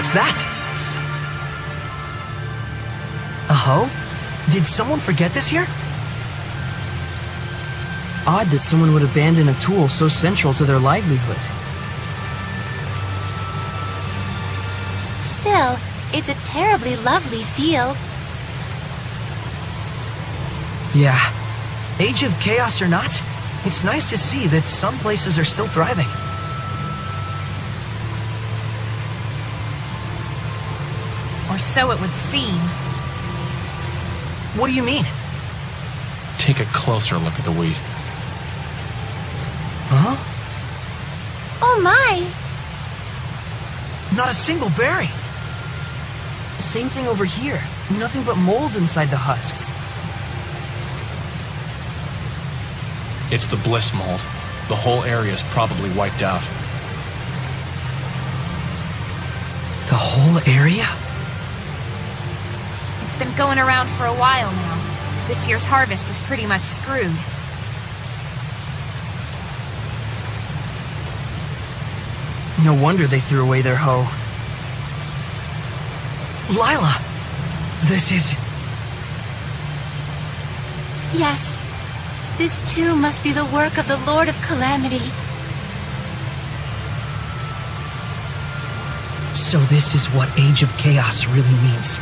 What's that? A hoe? Did someone forget this here? Odd that someone would abandon a tool so central to their livelihood. Still, it's a terribly lovely field. Yeah. Age of chaos or not, it's nice to see that some places are still thriving. Or so it would seem. What do you mean? Take a closer look at the wheat. Huh? Oh my! Not a single berry. Same thing over here. Nothing but mold inside the husks. It's the bliss mold. The whole area is probably wiped out. The whole area? It's been going around for a while now. This year's harvest is pretty much screwed. No wonder they threw away their hoe. Lila! This is... Yes, this too must be the work of the Lord of Calamity. So this is what Age of Chaos really means.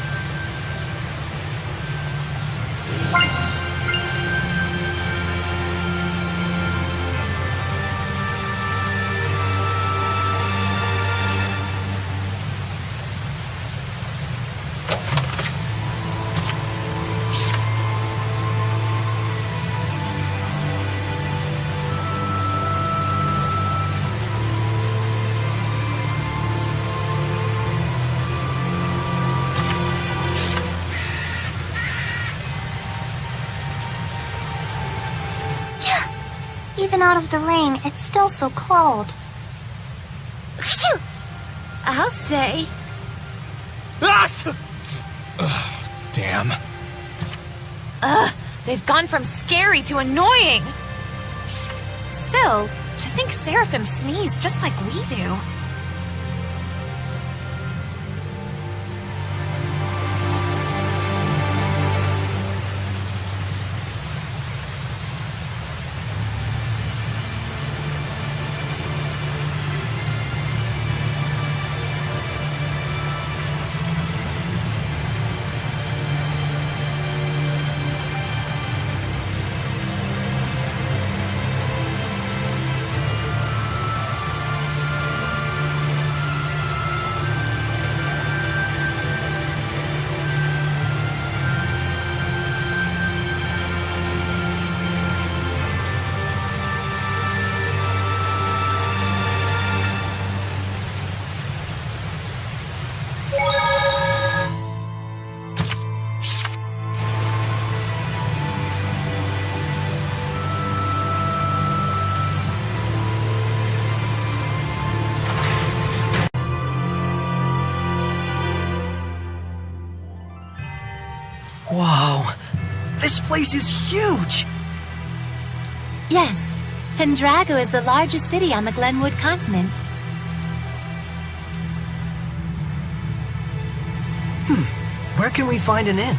Even out of the rain, it's still so cold. I'll say. Damn. They've gone from scary to annoying. Still, to think Seraphim sneeze just like we do. Whoa, this place is huge! Yes, Pendrago is the largest city on the Glenwood continent. Where can we find an inn?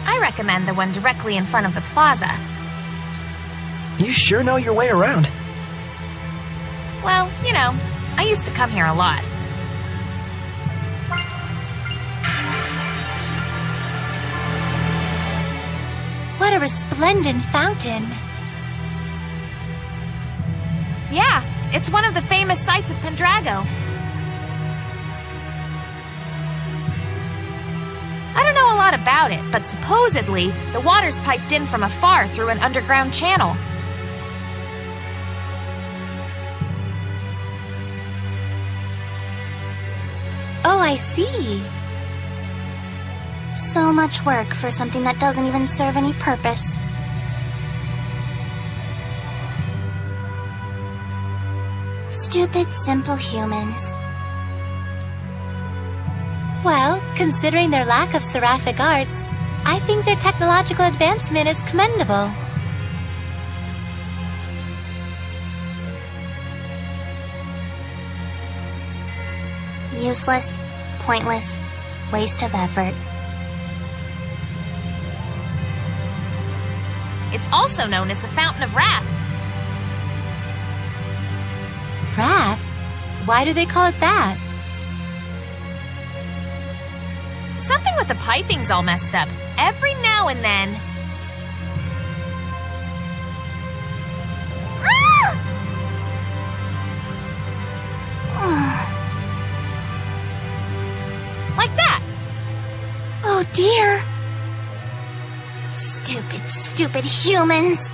I recommend the one directly in front of the plaza. You sure know your way around. Well, you know, I used to come here a lot. What a resplendent fountain! Yeah, it's one of the famous sights of Pendrago. I don't know a lot about it, but supposedly, the water's piped in from afar through an underground channel. Oh, I see. So much work for something that doesn't even serve any purpose. Stupid, simple humans. Well, considering their lack of seraphic arts, I think their technological advancement is commendable. Useless, pointless, waste of effort. It's also known as the Fountain of Wrath. Wrath? Why do they call it that? Something with the piping's all messed up. Every now and then. Like that. Oh dear. Stupid humans.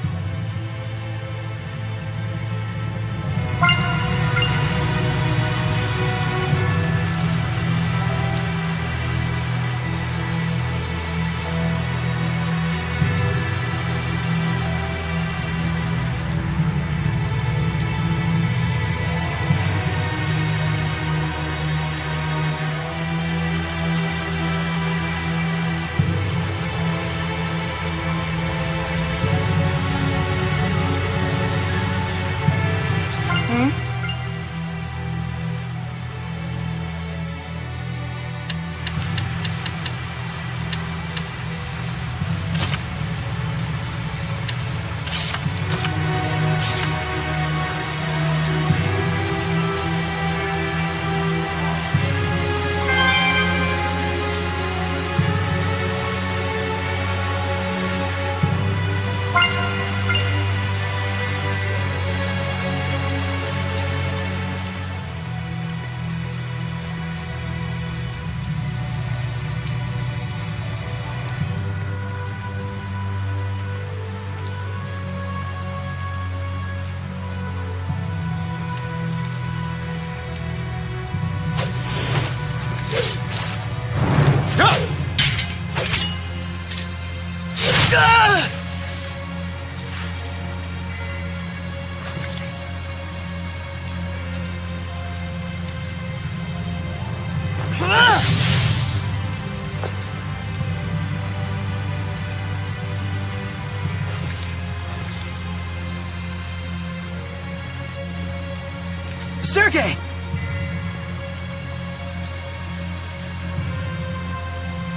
Sergei!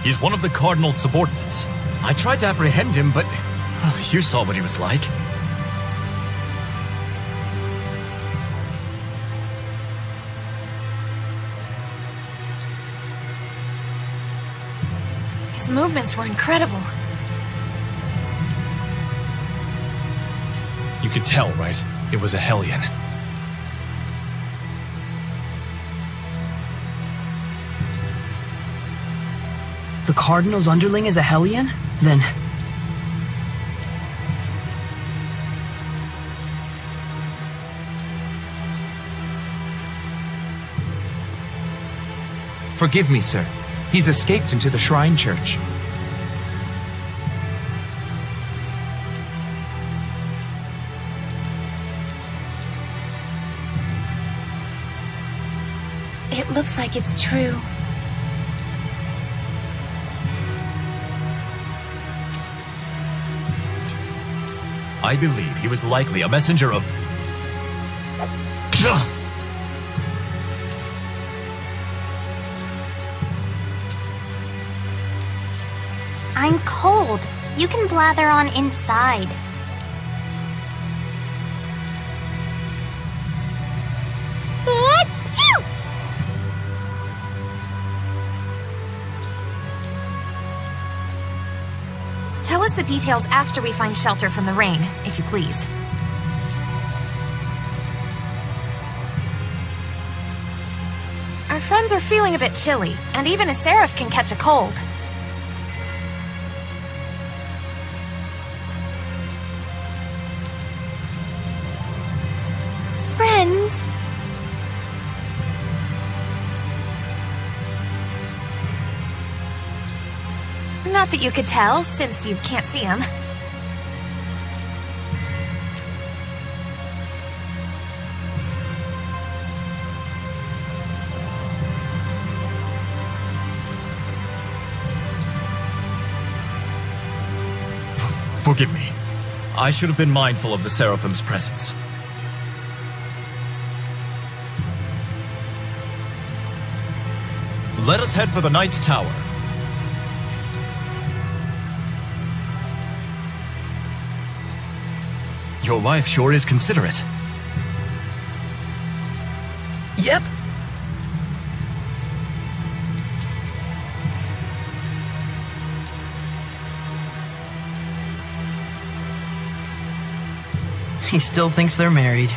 He's one of the Cardinal's subordinates. I tried to apprehend him, but... well, you saw what he was like. His movements were incredible. You could tell, right? It was a Hellion. The Cardinal's underling is a Hellion? Then... Forgive me, sir. He's escaped into the Shrine Church. It looks like it's true. I believe he was likely a messenger of... I'm cold. You can blather on inside. Tell us the details after we find shelter from the rain, if you please. Our friends are feeling a bit chilly, and even a seraph can catch a cold. Friends! Not that you could tell, since you can't see him. Forgive me. I should have been mindful of the Seraphim's presence. Our Let us head for the Knight's Tower. Your wife sure is considerate. Yep. He still thinks they're married.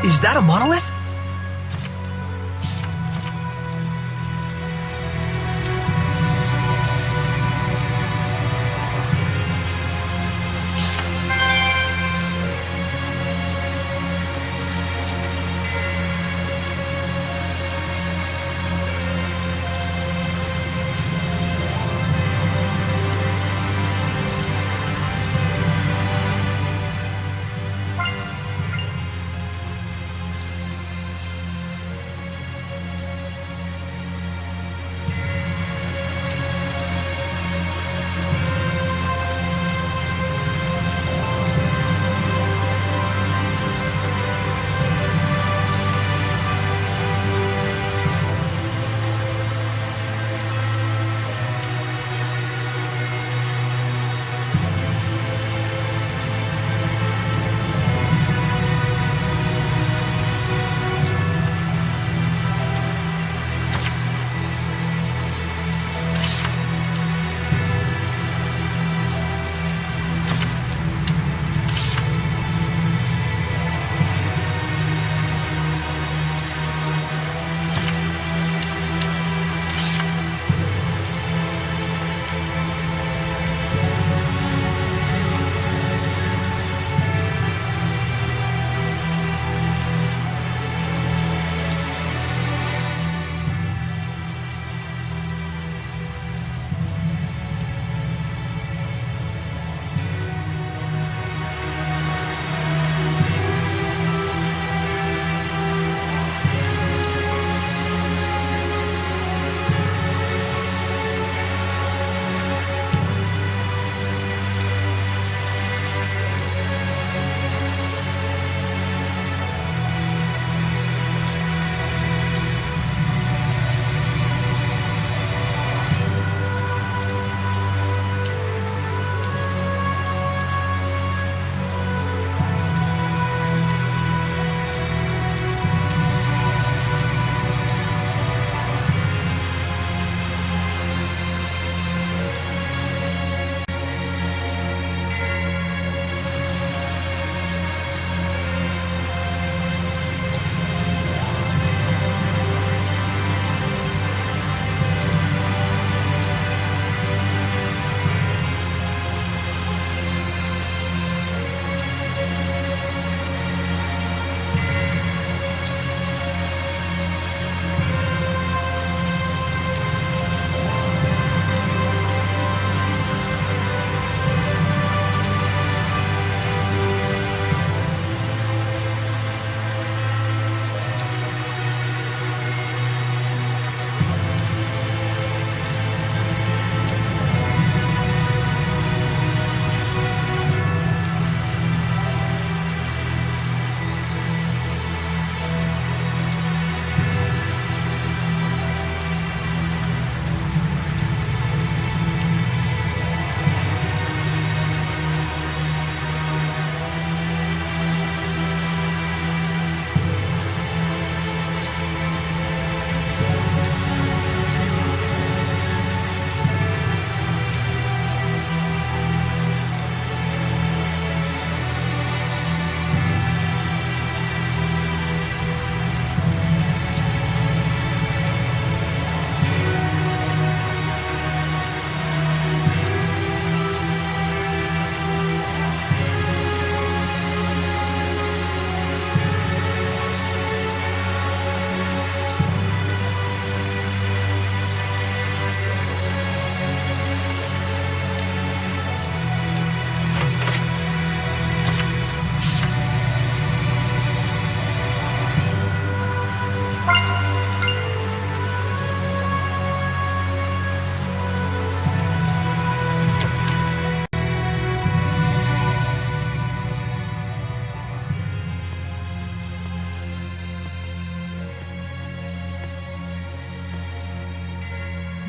Is that a monolith?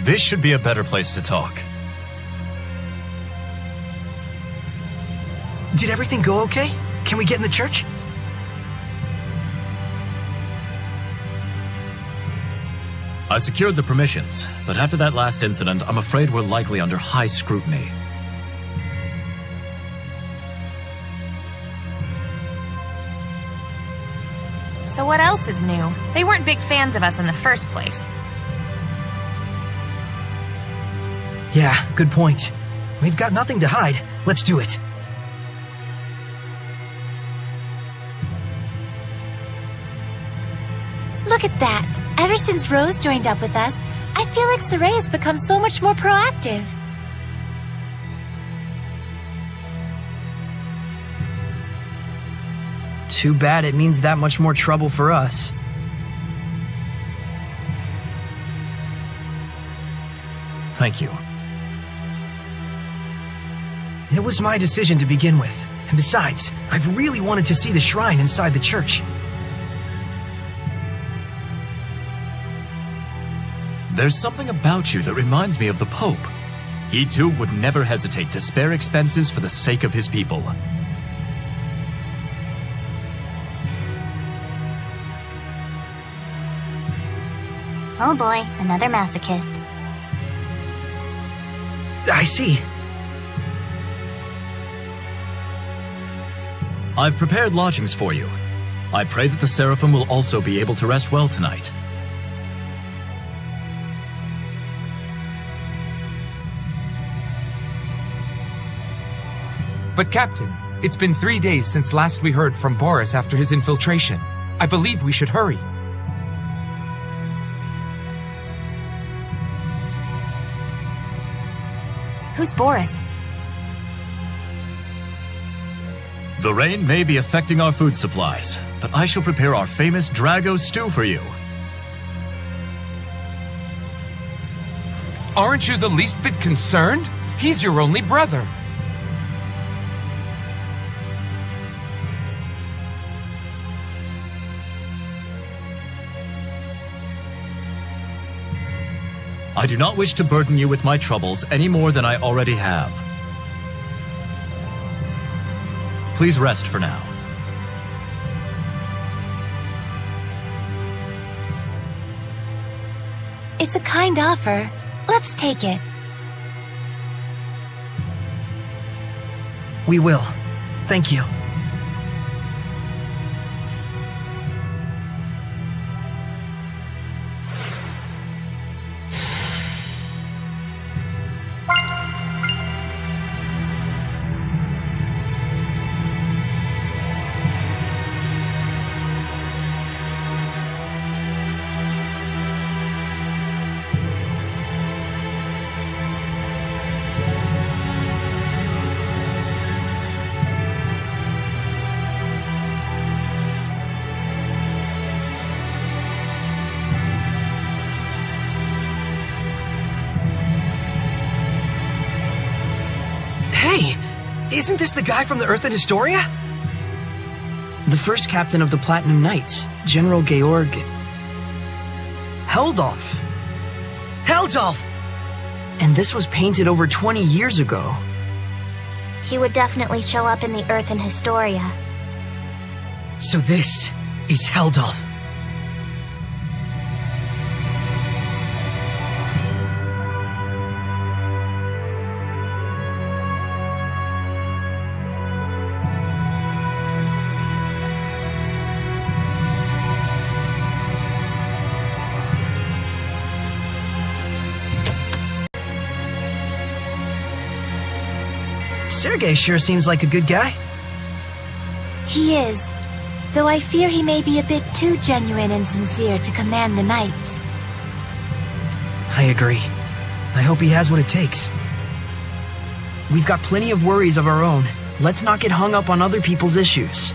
This should be a better place to talk. Did everything go okay? Can we get in the church? I secured the permissions, but after that last incident, I'm afraid we're likely under high scrutiny. So what else is new? They weren't big fans of us in the first place. Yeah, good point. We've got nothing to hide. Let's do it. Look at that. Ever since Rose joined up with us, I feel like Sergei has become so much more proactive. Too bad it means that much more trouble for us. Thank you. It was my decision to begin with. And besides, I've really wanted to see the shrine inside the church. There's something about you that reminds me of the Pope. He too would never hesitate to spare expenses for the sake of his people. Oh boy, another masochist. I see. I've prepared lodgings for you. I pray that the Seraphim will also be able to rest well tonight. But Captain, it's been 3 days since last we heard from Boris after his infiltration. I believe we should hurry. Who's Boris? The rain may be affecting our food supplies, but I shall prepare our famous Drago stew for you. Aren't you the least bit concerned? He's your only brother. I do not wish to burden you with my troubles any more than I already have. Please rest for now. It's a kind offer. Let's take it. We will. Thank you. Isn't this the guy from the Earth in Historia? The first captain of the Platinum Knights, General Georg... Heldolf! Heldolf! And this was painted over 20 years ago. He would definitely show up in the Earth in Historia. So this is Heldolf. Sergei sure seems like a good guy. He is. Though I fear he may be a bit too genuine and sincere to command the Knights. I agree. I hope he has what it takes. We've got plenty of worries of our own. Let's not get hung up on other people's issues.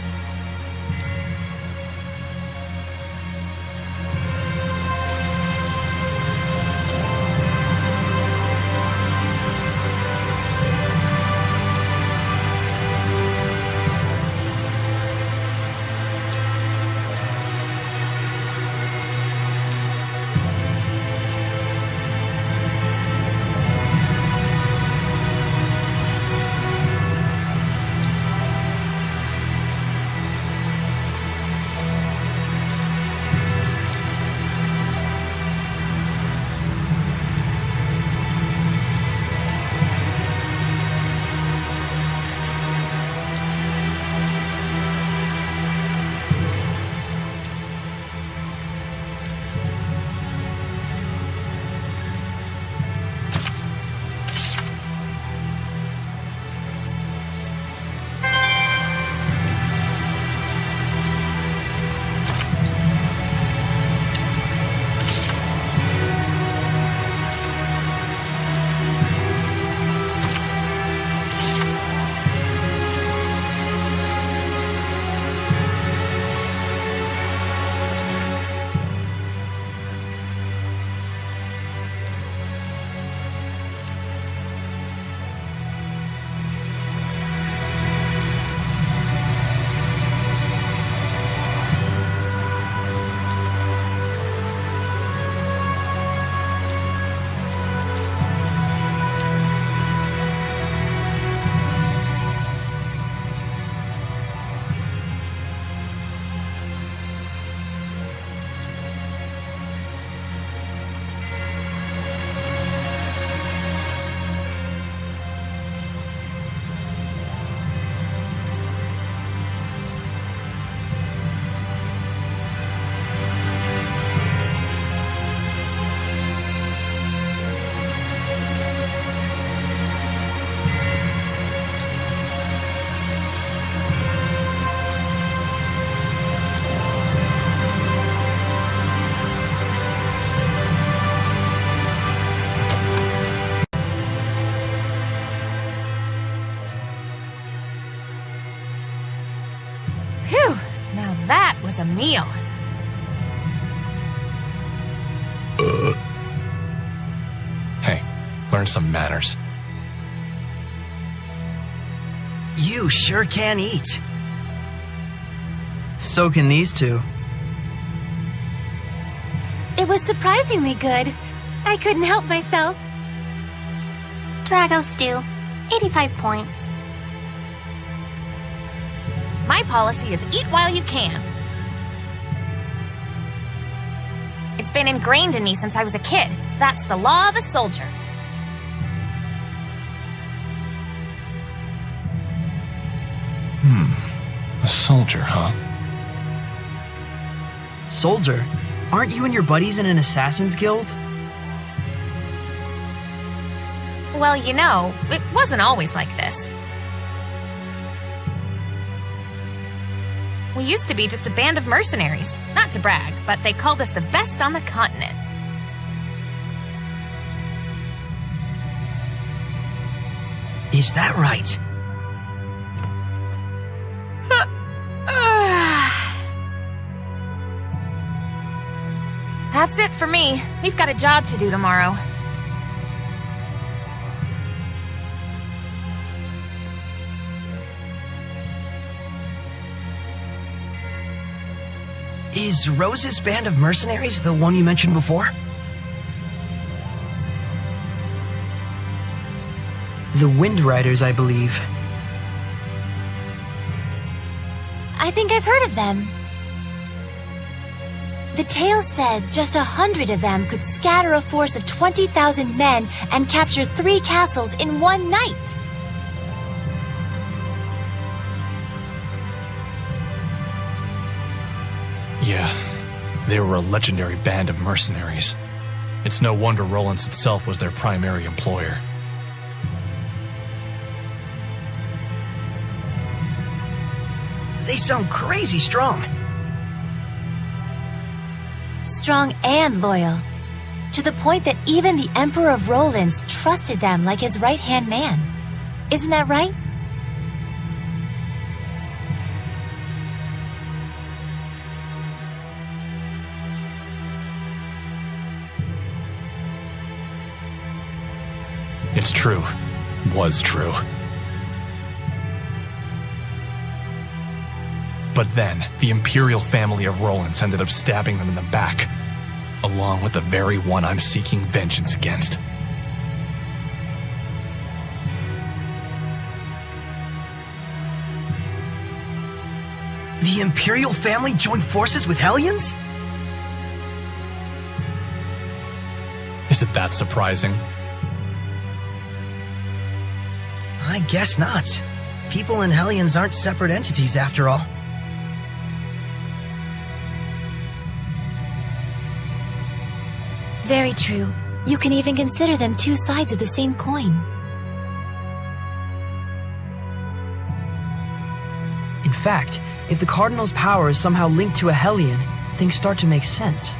was a meal. Hey, learn some manners. You sure can eat. So can these two. It was surprisingly good. I couldn't help myself. Drago stew, 85 points. My policy is eat while you can. It's been ingrained in me since I was a kid. That's the law of a soldier. A soldier, huh? Soldier? Aren't you and your buddies in an assassin's guild? Well, you know, it wasn't always like this. We used to be just a band of mercenaries. Not to brag, but they called us the best on the continent. Is that right? That's it for me. We've got a job to do tomorrow. Is Rose's band of mercenaries the one you mentioned before? The Wind Riders, I believe. I think I've heard of them. The tales said just 100 of them could scatter a force of 20,000 men and capture 3 castles in one night. Yeah, they were a legendary band of mercenaries. It's no wonder Rollins itself was their primary employer. They sound crazy strong. Strong and loyal. To the point that even the Emperor of Rollins trusted them like his right-hand man. Isn't that right? It's true. Was true. But then, the Imperial family of Rollins ended up stabbing them in the back, along with the very one I'm seeking vengeance against. The Imperial family joined forces with Hellions? Is it that surprising? I guess not. People and Hellions aren't separate entities after all. Very true. You can even consider them two sides of the same coin. In fact, if the Cardinal's power is somehow linked to a Hellion, things start to make sense.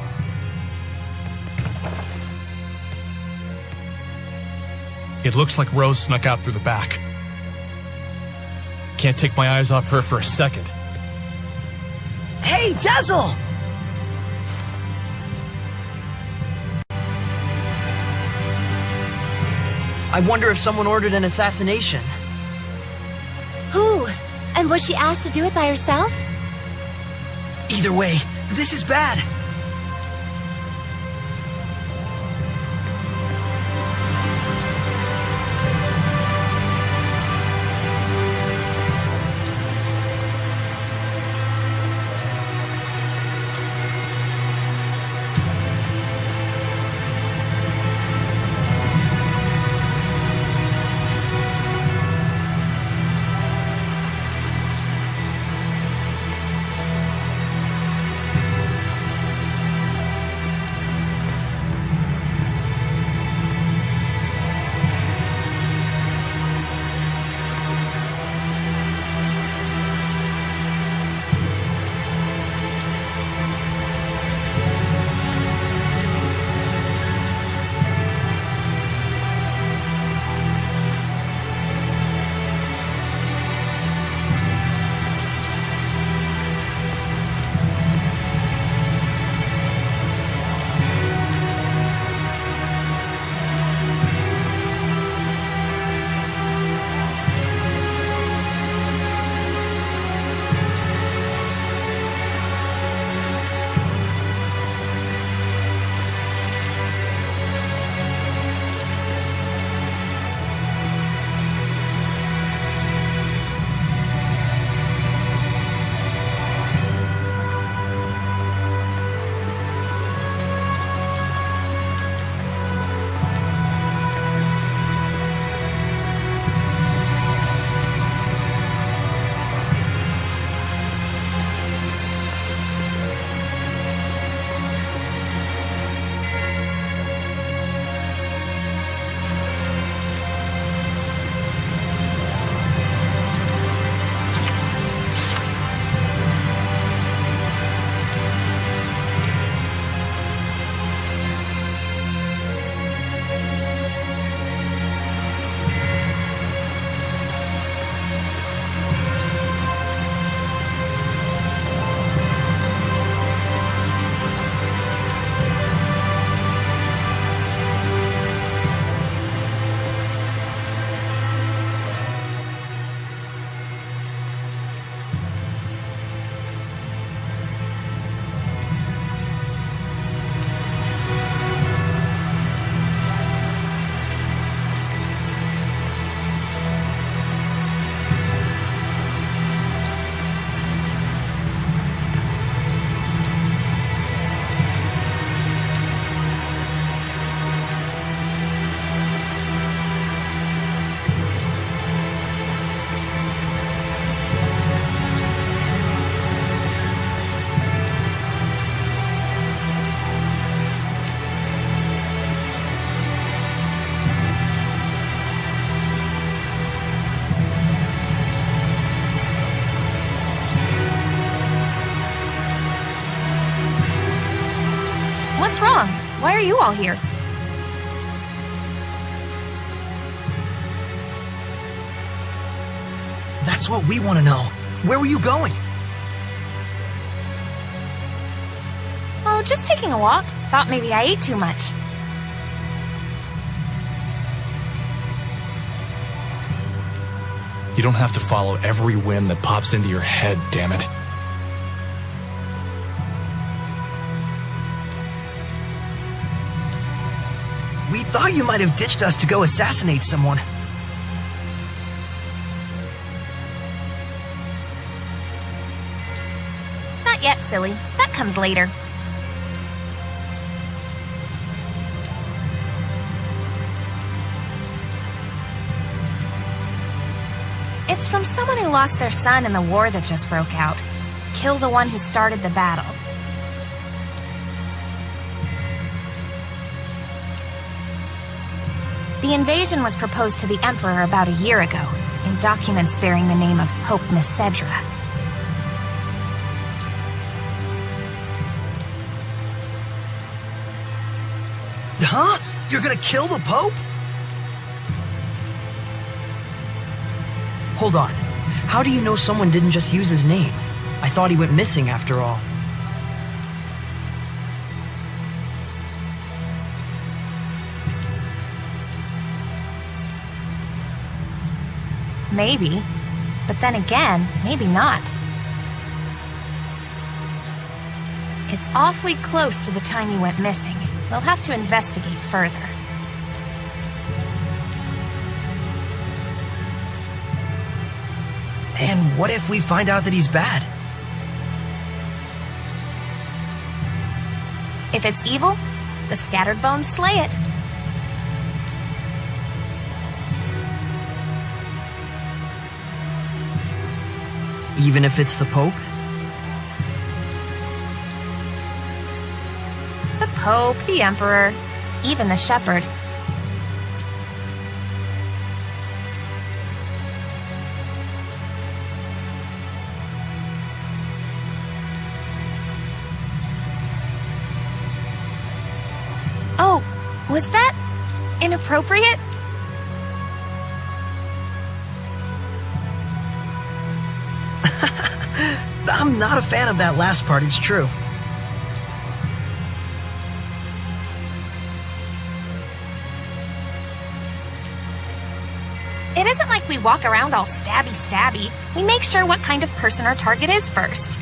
It looks like Rose snuck out through the back. Can't take my eyes off her for a second. Hey, Dazzle! I wonder if someone ordered an assassination. Who? And was she asked to do it by herself? Either way, this is bad. What's wrong? Why are you all here? That's what we want to know. Where were you going? Oh, just taking a walk. Thought maybe I ate too much. You don't have to follow every whim that pops into your head, damn it. We thought you might have ditched us to go assassinate someone. Not yet, silly. That comes later. It's from someone who lost their son in the war that just broke out. Kill the one who started the battle. The invasion was proposed to the Emperor about a year ago, in documents bearing the name of Pope Messedra. Huh? You're gonna kill the Pope? Hold on. How do you know someone didn't just use his name? I thought he went missing after all. Maybe. But then again, maybe not. It's awfully close to the time he went missing. We'll have to investigate further. And what if we find out that he's bad? If it's evil, the scattered bones slay it. Even if it's the Pope? The Pope, the Emperor, even the Shepherd. Oh, was that inappropriate? I'm not a fan of that last part, it's true. It isn't like we walk around all stabby-stabby. We make sure what kind of person our target is first.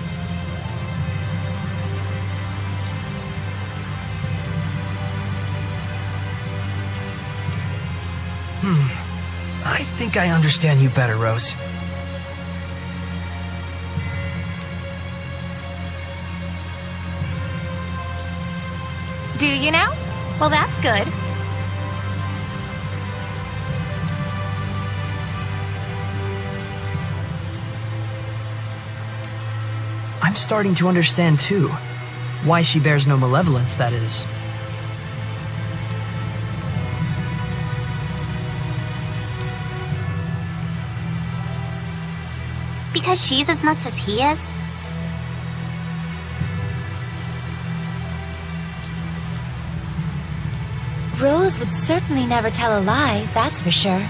I think I understand you better, Rose. Do you now? Well, that's good. I'm starting to understand, too. Why she bears no malevolence, that is. Because she's as nuts as he is? Rose would certainly never tell a lie, that's for sure.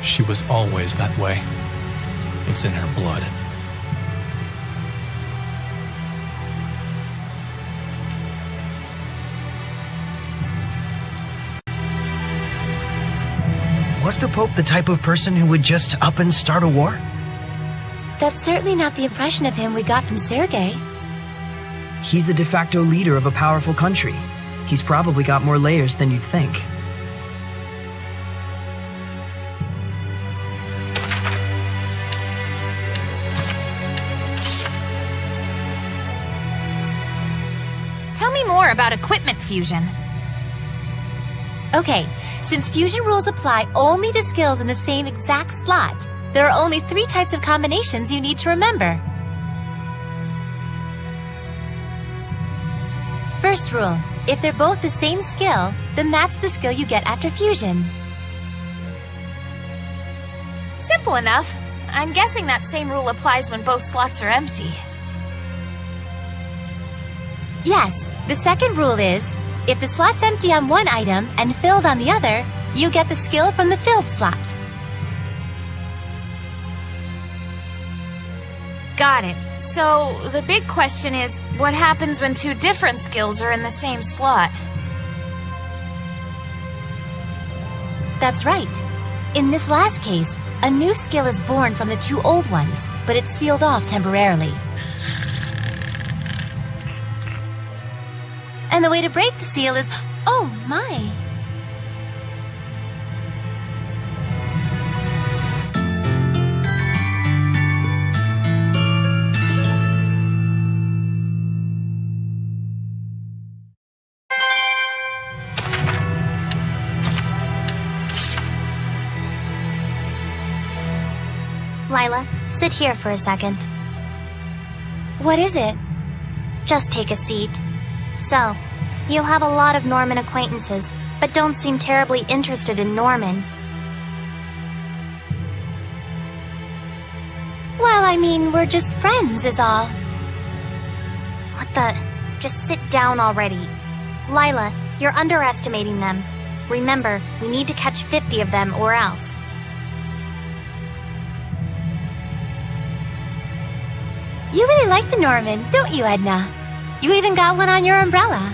She was always that way. It's in her blood. Was the Pope the type of person who would just up and start a war? That's certainly not the impression of him we got from Sergei. He's the de facto leader of a powerful country. He's probably got more layers than you'd think. Tell me more about equipment fusion. Okay, since fusion rules apply only to skills in the same exact slot, there are only 3 types of combinations you need to remember. First rule, if they're both the same skill, then that's the skill you get after fusion. Simple enough. I'm guessing that same rule applies when both slots are empty. Yes, the second rule is, if the slot's empty on one item and filled on the other, you get the skill from the filled slot. Got it. So, the big question is, what happens when two different skills are in the same slot? That's right. In this last case, a new skill is born from the two old ones, but it's sealed off temporarily. And the way to break the seal is... oh my! Lila, sit here for a second. What is it? Just take a seat. So, you have a lot of Norman acquaintances, but don't seem terribly interested in Norman. Well, I mean, we're just friends is all. What the? Just sit down already. Lila, you're underestimating them. Remember, we need to catch 50 of them or else. You really like the Norman, don't you, Edna? You even got one on your umbrella.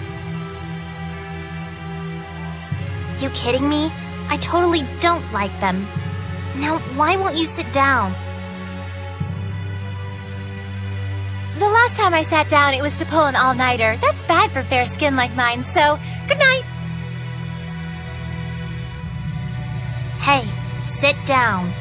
You kidding me? I totally don't like them. Now, why won't you sit down? The last time I sat down, it was to pull an all-nighter. That's bad for fair skin like mine, so good night. Hey, sit down.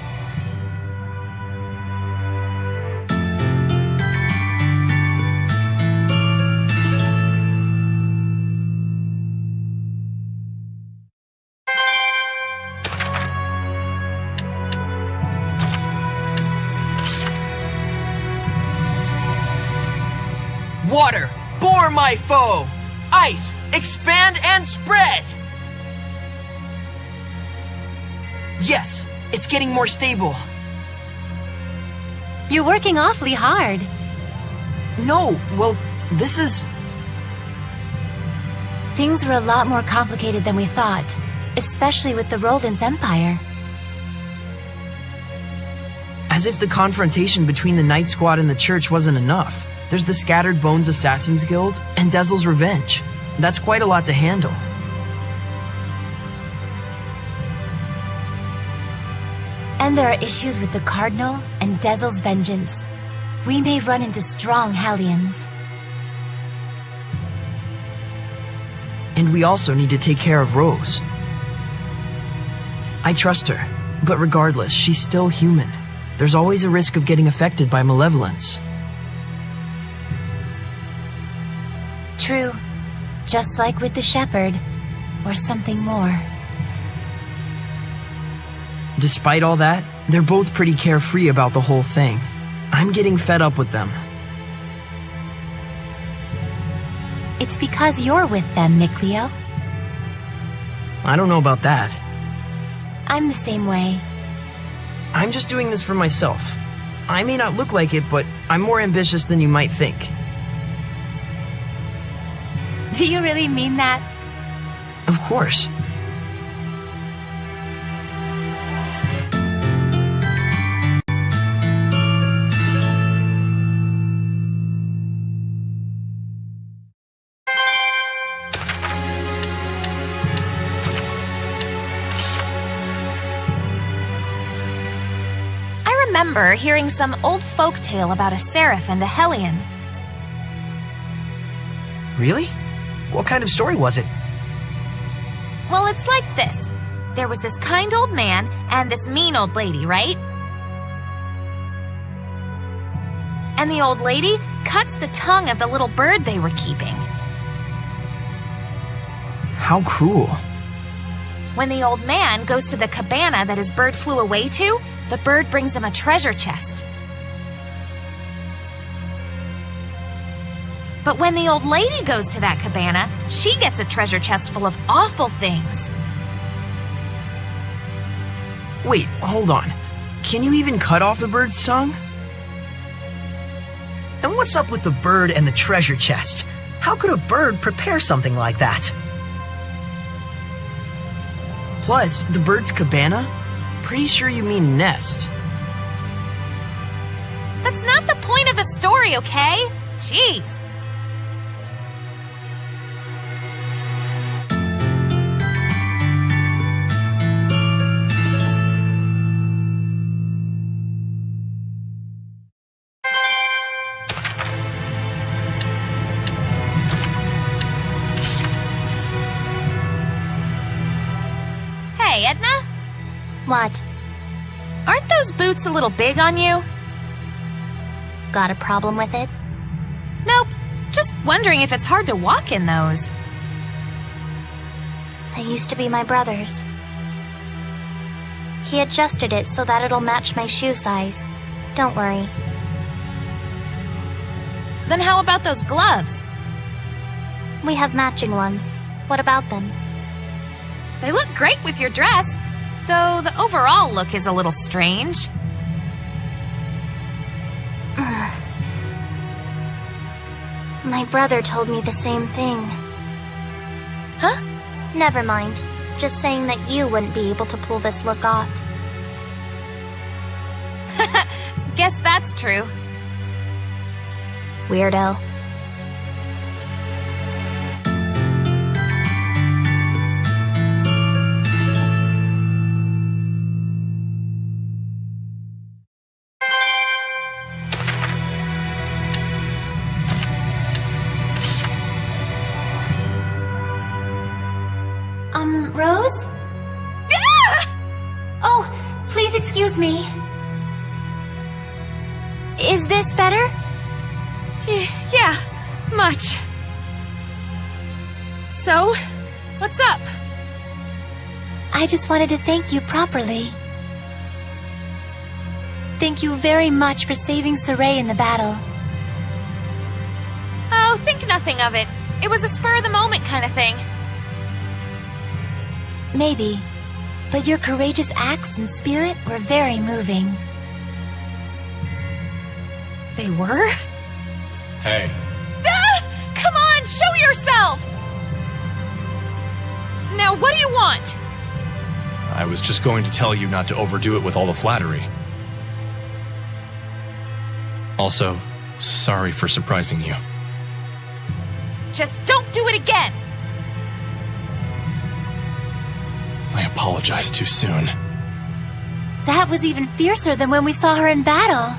Water, bore my foe! Ice, expand and spread! Yes, it's getting more stable. You're working awfully hard. No, well, this is... Things were a lot more complicated than we thought, especially with the Roland's Empire. As if the confrontation between the Night Squad and the Church wasn't enough. There's the Scattered Bones Assassins Guild and Dezel's Revenge. That's quite a lot to handle. And there are issues with the Cardinal and Dezel's Vengeance. We may run into strong Hellions. And we also need to take care of Rose. I trust her, but regardless, she's still human. There's always a risk of getting affected by malevolence. True. Just like with the Shepherd, or something more. Despite all that, they're both pretty carefree about the whole thing. I'm getting fed up with them. It's because you're with them, Mikleo. I don't know about that. I'm the same way. I'm just doing this for myself. I may not look like it, but I'm more ambitious than you might think. Do you really mean that? Of course. I remember hearing some old folktale about a seraph and a hellion. Really? What kind of story was it? Well, it's like this. There was this kind old man and this mean old lady, right? And the old lady cuts the tongue of the little bird they were keeping. How cruel. When the old man goes to the cabana that his bird flew away to, the bird brings him a treasure chest. But when the old lady goes to that cabana, she gets a treasure chest full of awful things. Wait, hold on. Can you even cut off the bird's tongue? And what's up with the bird and the treasure chest? How could a bird prepare something like that? Plus, the bird's cabana? Pretty sure you mean nest. That's not the point of the story, okay? Jeez. Hey, Edna? What? Aren't those boots a little big on you? Got a problem with it? Nope. Just wondering if it's hard to walk in those. They used to be my brother's. He adjusted it so that it'll match my shoe size. Don't worry. Then how about those gloves? We have matching ones. What about them? They look great with your dress, though the overall look is a little strange. My brother told me the same thing. Huh? Never mind. Just saying that you wouldn't be able to pull this look off. Guess that's true. Weirdo. Rose? Oh, please excuse me. Is this better? Yeah, much. So, what's up? I just wanted to thank you properly. Thank you very much for saving Sergei in the battle. Oh, think nothing of it. It was a spur-of-the-moment kind of thing. Maybe, but your courageous acts and spirit were very moving. They were? Hey. Come on, show yourself! Now, what do you want? I was just going to tell you not to overdo it with all the flattery. Also, sorry for surprising you. Just don't do it again! I apologized too soon. That was even fiercer than when we saw her in battle.